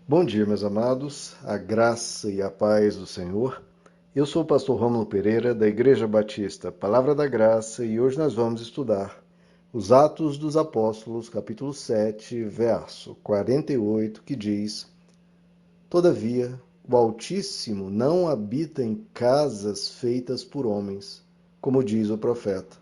Bom dia, meus amados, a graça e a paz do Senhor. Eu sou o pastor Rômulo Pereira, da Igreja Batista Palavra da Graça, e hoje nós vamos estudar os Atos dos Apóstolos, capítulo 7, verso 48, que diz: Todavia, o Altíssimo não habita em casas feitas por homens, como diz o profeta.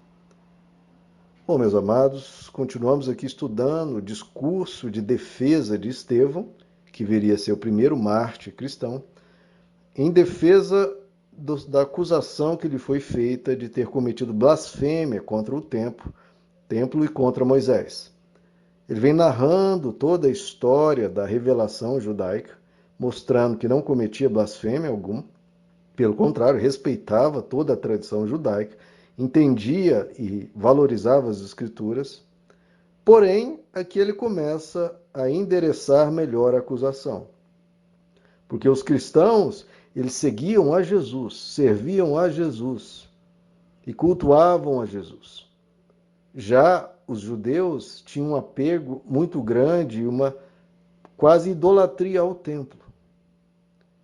Bom, meus amados, continuamos aqui estudando o discurso de defesa de Estevão, que viria a ser o primeiro mártir cristão, em defesa da acusação que lhe foi feita de ter cometido blasfêmia contra o templo e contra Moisés. Ele vem narrando toda a história da revelação judaica, mostrando que não cometia blasfêmia alguma, pelo contrário, respeitava toda a tradição judaica, entendia e valorizava as escrituras. Porém, aqui ele começa a endereçar melhor a acusação. Porque os cristãos, eles seguiam a Jesus, serviam a Jesus e cultuavam a Jesus. Já os judeus tinham um apego muito grande e uma quase idolatria ao templo.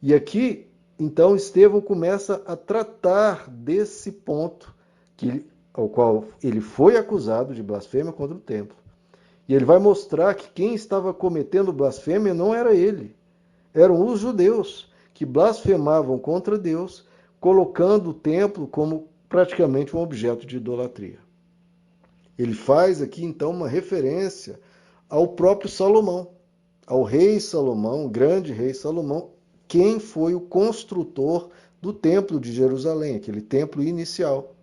E aqui, então, Estevão começa a tratar desse ponto ao qual ele foi acusado de blasfêmia contra o templo. E ele vai mostrar que quem estava cometendo blasfêmia não era ele, eram os judeus que blasfemavam contra Deus, colocando o templo como praticamente um objeto de idolatria. Ele faz aqui então uma referência ao próprio Salomão, ao rei Salomão, o grande rei Salomão, quem foi o construtor do templo de Jerusalém, aquele templo inicial,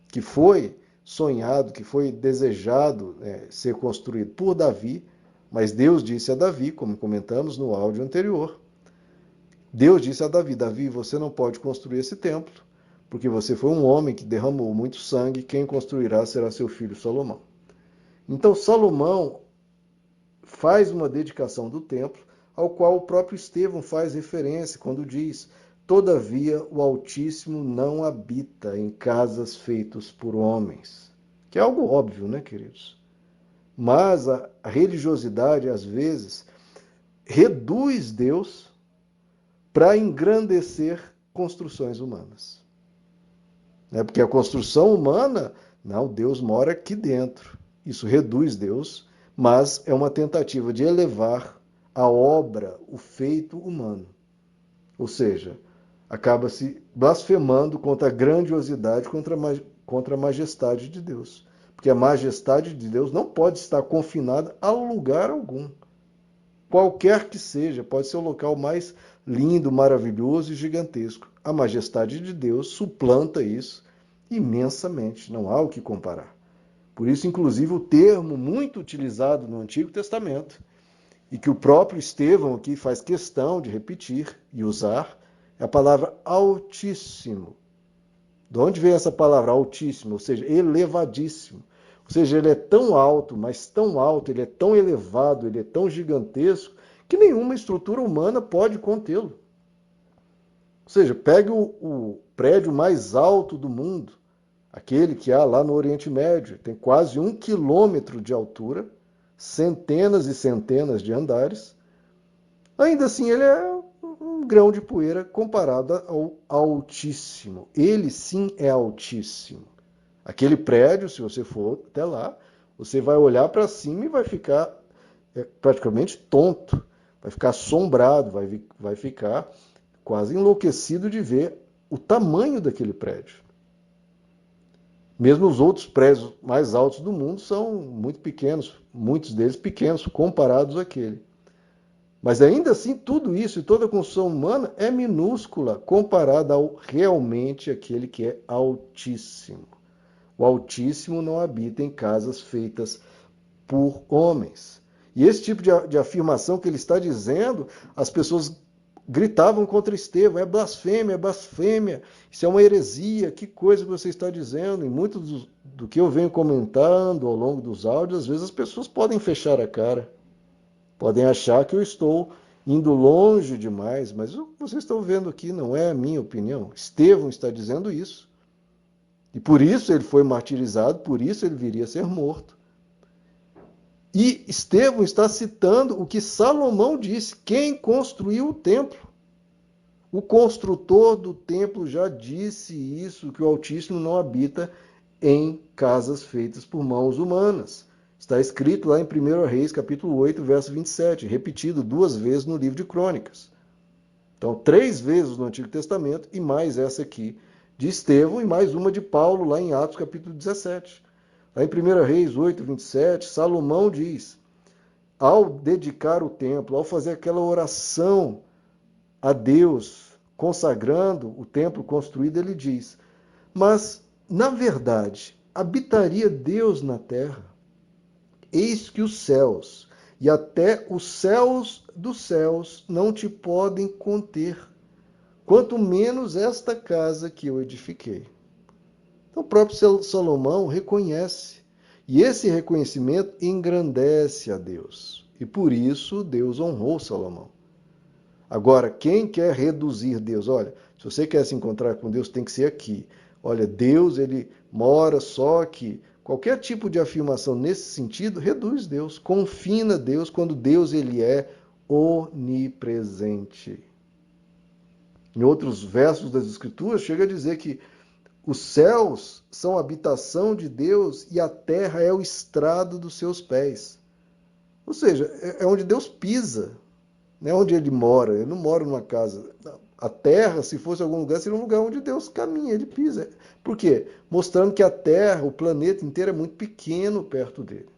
que foi sonhado, que foi desejado ser construído por Davi, mas Deus disse a Davi, como comentamos no áudio anterior, Deus disse a Davi: Davi, você não pode construir esse templo, porque você foi um homem que derramou muito sangue, quem construirá será seu filho Salomão. Então Salomão faz uma dedicação do templo, ao qual o próprio Estevão faz referência quando diz: Todavia o Altíssimo não habita em casas feitas por homens. Que é algo óbvio, né, queridos? Mas a religiosidade, às vezes, reduz Deus para engrandecer construções humanas. Porque a construção humana, não, Deus mora aqui dentro. Isso reduz Deus, mas é uma tentativa de elevar a obra, o feito humano. Ou seja, acaba se blasfemando contra a grandiosidade, contra a majestade de Deus. Porque a majestade de Deus não pode estar confinada a lugar algum. Qualquer que seja, pode ser o local mais lindo, maravilhoso e gigantesco. A majestade de Deus suplanta isso imensamente, não há o que comparar. Por isso, inclusive, o termo muito utilizado no Antigo Testamento, e que o próprio Estevão aqui faz questão de repetir e usar, é a palavra Altíssimo. De onde vem essa palavra Altíssimo? Ou seja, elevadíssimo. Ou seja, ele é tão alto, mas tão alto, ele é tão elevado, ele é tão gigantesco, que nenhuma estrutura humana pode contê-lo. Ou seja, pegue o prédio mais alto do mundo, aquele que há lá no Oriente Médio, tem quase 1 quilômetro de altura, centenas e centenas de andares. Ainda assim, ele é um grão de poeira comparado ao Altíssimo. Ele sim é Altíssimo. Aquele prédio, se você for até lá, você vai olhar para cima e vai ficar praticamente tonto, vai ficar assombrado, vai ficar quase enlouquecido de ver o tamanho daquele prédio. Mesmo os outros prédios mais altos do mundo são muito pequenos, muitos deles pequenos comparados àquele. Mas ainda assim, tudo isso e toda a construção humana é minúscula comparada ao realmente aquele que é Altíssimo. O Altíssimo não habita em casas feitas por homens. E esse tipo de afirmação que ele está dizendo, as pessoas gritavam contra Estevão: é blasfêmia, isso é uma heresia, que coisa que você está dizendo. E muito do que eu venho comentando ao longo dos áudios, às vezes as pessoas podem fechar a cara, podem achar que eu estou indo longe demais, mas o que vocês estão vendo aqui não é a minha opinião. Estevão está dizendo isso. E por isso ele foi martirizado, por isso ele viria a ser morto. E Estevão está citando o que Salomão disse: quem construiu o templo? O construtor do templo já disse isso, que o Altíssimo não habita em casas feitas por mãos humanas. Está escrito lá em 1 Reis, capítulo 8, verso 27, repetido 2 vezes no livro de Crônicas. Então, 3 vezes no Antigo Testamento e mais essa aqui de Estevão e mais uma de Paulo lá em Atos, capítulo 17. Lá em 1 Reis 8, 27, Salomão diz: ao dedicar o templo, ao fazer aquela oração a Deus, consagrando o templo construído, ele diz: mas, na verdade, habitaria Deus na terra? Eis que os céus e até os céus dos céus não te podem conter, quanto menos esta casa que eu edifiquei. Então, o próprio Salomão reconhece, e esse reconhecimento engrandece a Deus. E por isso Deus honrou Salomão. Agora, quem quer reduzir Deus? Olha, se você quer se encontrar com Deus, tem que ser aqui. Olha, Deus, ele mora só aqui. Qualquer tipo de afirmação nesse sentido reduz Deus, confina Deus quando Deus ele é onipresente. Em outros versos das Escrituras, chega a dizer que os céus são a habitação de Deus e a terra é o estrado dos seus pés. Ou seja, é onde Deus pisa. Não é onde ele mora, ele não mora numa casa. A terra, se fosse algum lugar, seria um lugar onde Deus caminha, ele pisa. Por quê? Mostrando que a terra, o planeta inteiro é muito pequeno perto dele.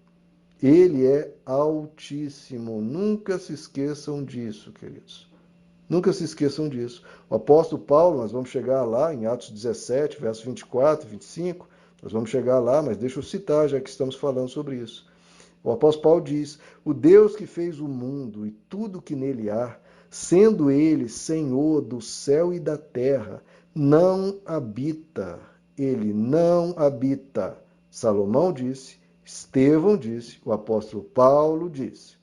Ele é altíssimo. Nunca se esqueçam disso, queridos. Nunca se esqueçam disso. O apóstolo Paulo, nós vamos chegar lá em Atos 17, versos 24, 25, nós vamos chegar lá, mas deixa eu citar, já que estamos falando sobre isso. O apóstolo Paulo diz: o Deus que fez o mundo e tudo que nele há, sendo ele Senhor do céu e da terra, não habita. Ele não habita. Salomão disse, Estevão disse, o apóstolo Paulo disse.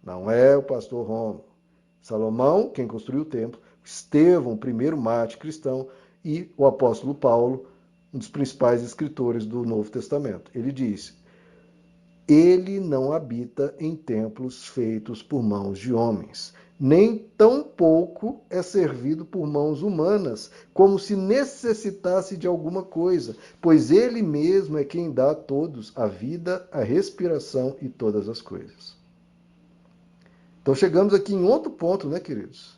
Não é o pastor Rômulo. Salomão, quem construiu o templo, Estevão, o primeiro mártir cristão, e o apóstolo Paulo, um dos principais escritores do Novo Testamento. Ele diz: ele não habita em templos feitos por mãos de homens, nem tampouco é servido por mãos humanas, como se necessitasse de alguma coisa, pois ele mesmo é quem dá a todos a vida, a respiração e todas as coisas. Então chegamos aqui em outro ponto, né, queridos?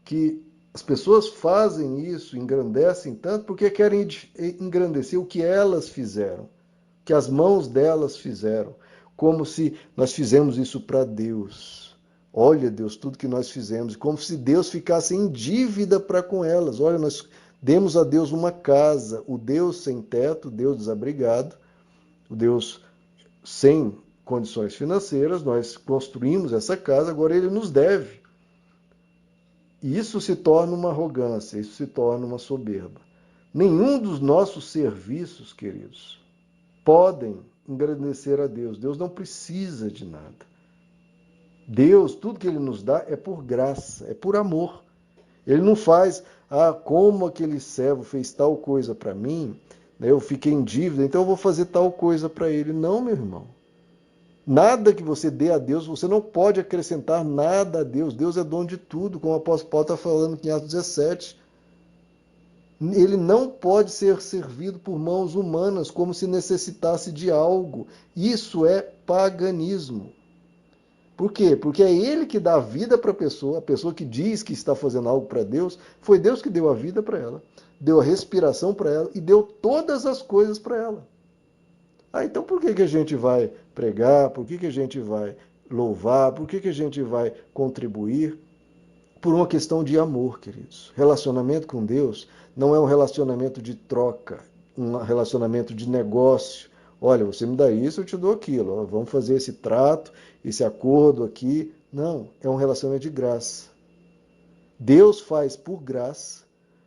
Que as pessoas fazem isso, engrandecem tanto, porque querem engrandecer o que elas fizeram, que as mãos delas fizeram, como se nós fizemos isso para Deus. Olha, Deus, tudo que nós fizemos, como se Deus ficasse em dívida para com elas. Olha, nós demos a Deus uma casa, o Deus sem teto, o Deus desabrigado, o Deus sem condições financeiras, nós construímos essa casa, agora ele nos deve. E isso se torna uma arrogância, isso se torna uma soberba. Nenhum dos nossos serviços, queridos, podem engrandecer a Deus. Deus não precisa de nada. Deus, tudo que ele nos dá é por graça, é por amor. Ele não faz, como aquele servo fez tal coisa para mim, né, eu fiquei em dívida, então eu vou fazer tal coisa para ele. Não, meu irmão. Nada que você dê a Deus, você não pode acrescentar nada a Deus. Deus é dono de tudo, como o apóstolo Paulo está falando aqui em Atos 17. Ele não pode ser servido por mãos humanas como se necessitasse de algo. Isso é paganismo. Por quê? Porque é ele que dá a vida para a pessoa que diz que está fazendo algo para Deus, foi Deus que deu a vida para ela, deu a respiração para ela e deu todas as coisas para ela. Então por que a gente vai pregar? Por que a gente vai louvar? Por que a gente vai contribuir? Por uma questão de amor, queridos. Relacionamento com Deus não é um relacionamento de troca, um relacionamento de negócio. Olha, você me dá isso, eu te dou aquilo. Vamos fazer esse trato, esse acordo aqui. Não, é um relacionamento de graça. Deus faz por graça,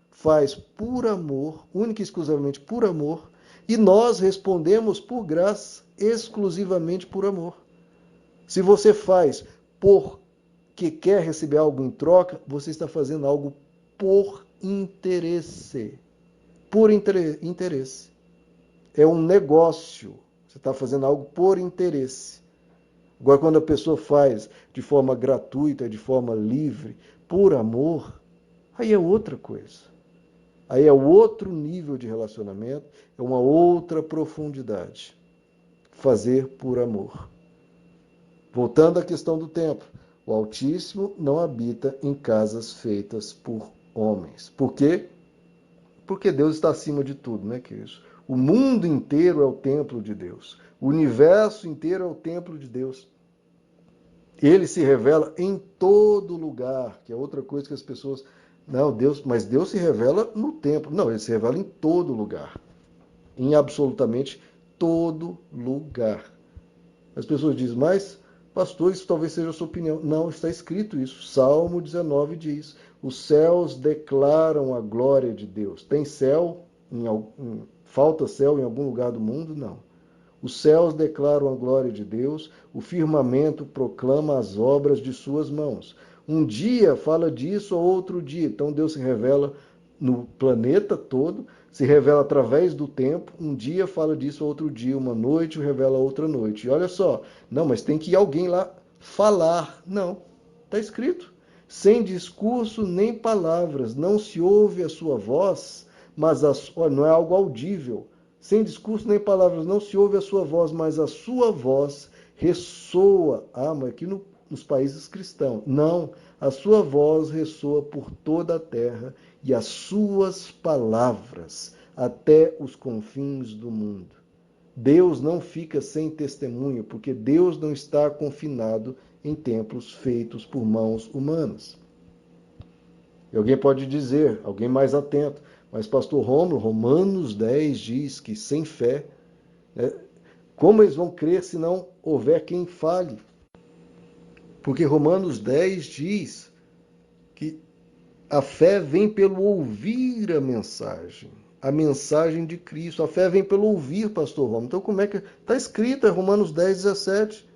faz por amor, única e exclusivamente por amor, e nós respondemos por graça, exclusivamente por amor. Se você faz porque quer receber algo em troca, você está fazendo algo por interesse. Por interesse. É um negócio. Você está fazendo algo por interesse. Agora, quando a pessoa faz de forma gratuita, de forma livre, por amor, aí é outra coisa. Aí é outro nível de relacionamento, é uma outra profundidade. Fazer por amor. Voltando à questão do tempo, o Altíssimo não habita em casas feitas por homens. Por quê? Porque Deus está acima de tudo, né, queridos? O mundo inteiro é o templo de Deus. O universo inteiro é o templo de Deus. Ele se revela em todo lugar, que é outra coisa que as pessoas... Não, Deus, mas Deus se revela no templo. Não, ele se revela em todo lugar. Em absolutamente todo lugar. As pessoas dizem, mas, pastor, isso talvez seja a sua opinião. Não, está escrito isso. Salmo 19 diz, os céus declaram a glória de Deus. Tem céu, falta céu em algum lugar do mundo? Não. Os céus declaram a glória de Deus, o firmamento proclama as obras de suas mãos. Um dia fala disso, ou outro dia. Então Deus se revela no planeta todo, se revela através do tempo. Um dia fala disso, outro dia. Uma noite revela outra noite. E olha só, não, mas tem que ir alguém lá falar. Não, está escrito. Sem discurso nem palavras, não se ouve a sua voz, mas não é algo audível. Sem discurso nem palavras, não se ouve a sua voz, mas a sua voz ressoa. Ah, mas aqui nos países cristãos. Não, a sua voz ressoa por toda a terra e as suas palavras até os confins do mundo. Deus não fica sem testemunho, porque Deus não está confinado em templos feitos por mãos humanas. E alguém pode dizer, alguém mais atento, mas pastor Rômulo, Romanos 10 diz que sem fé, né, como eles vão crer se não houver quem fale? Porque Romanos 10 diz que a fé vem pelo ouvir a mensagem de Cristo. A fé vem pelo ouvir, pastor Rômulo. Então como é que está escrito? É Romanos 10, 17.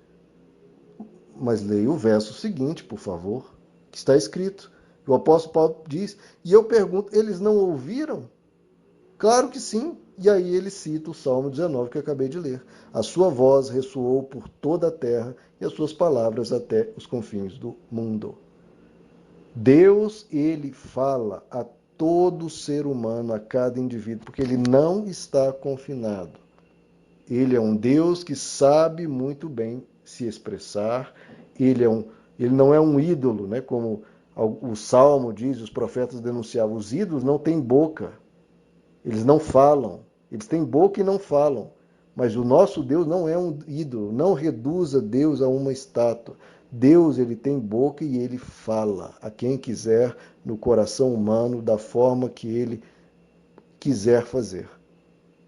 Mas leia o verso seguinte, por favor, que está escrito. O apóstolo Paulo diz, e eu pergunto, eles não ouviram? Claro que sim. E aí ele cita o Salmo 19 que eu acabei de ler. A sua voz ressoou por toda a terra e as suas palavras até os confins do mundo. Deus, ele fala a todo ser humano, a cada indivíduo, porque ele não está confinado. Ele é um Deus que sabe muito bem se expressar. Ele não é um ídolo, né? Como o Salmo diz, os profetas denunciavam. Os ídolos não têm boca, eles não falam. Eles têm boca e não falam. Mas o nosso Deus não é um ídolo. Não reduza Deus a uma estátua. Deus, ele tem boca e ele fala a quem quiser no coração humano da forma que ele quiser fazer.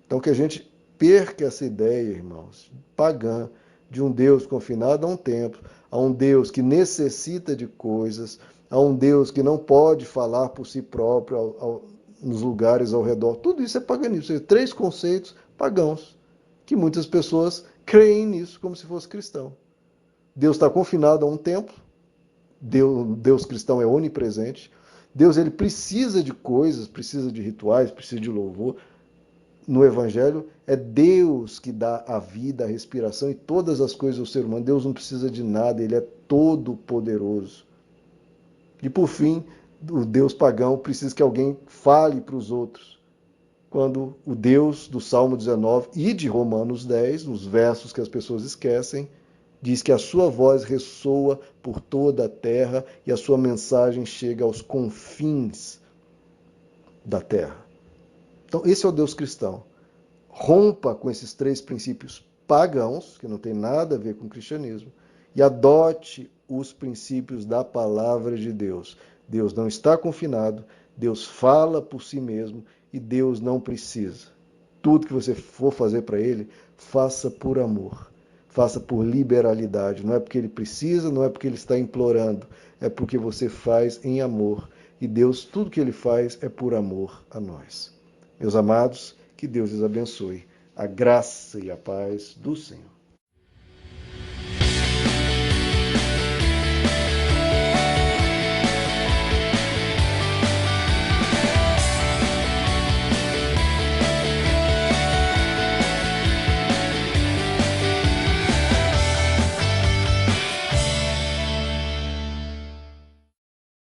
Então que a gente perca essa ideia, irmãos, pagã, de um Deus confinado a um templo, a um Deus que necessita de coisas, a um Deus que não pode falar por si próprio nos lugares ao redor. Tudo isso é paganismo. Ou seja, três conceitos pagãos, que muitas pessoas creem nisso como se fosse cristão. Deus está confinado a um templo, Deus cristão é onipresente, Deus ele precisa de coisas, precisa de rituais, precisa de louvor. No Evangelho, é Deus que dá a vida, a respiração e todas as coisas ao ser humano. Deus não precisa de nada, ele é todo poderoso. E por fim, o Deus pagão precisa que alguém fale para os outros. Quando o Deus do Salmo 19 e de Romanos 10, nos versos que as pessoas esquecem, diz que a sua voz ressoa por toda a terra e a sua mensagem chega aos confins da terra. Então, esse é o Deus cristão. Rompa com esses três princípios pagãos, que não tem nada a ver com o cristianismo, e adote os princípios da palavra de Deus. Deus não está confinado, Deus fala por si mesmo e Deus não precisa. Tudo que você for fazer para ele, faça por amor, faça por liberalidade. Não é porque ele precisa, não é porque ele está implorando, é porque você faz em amor. E Deus, tudo que ele faz é por amor a nós. Meus amados, que Deus lhes abençoe. A graça e a paz do Senhor.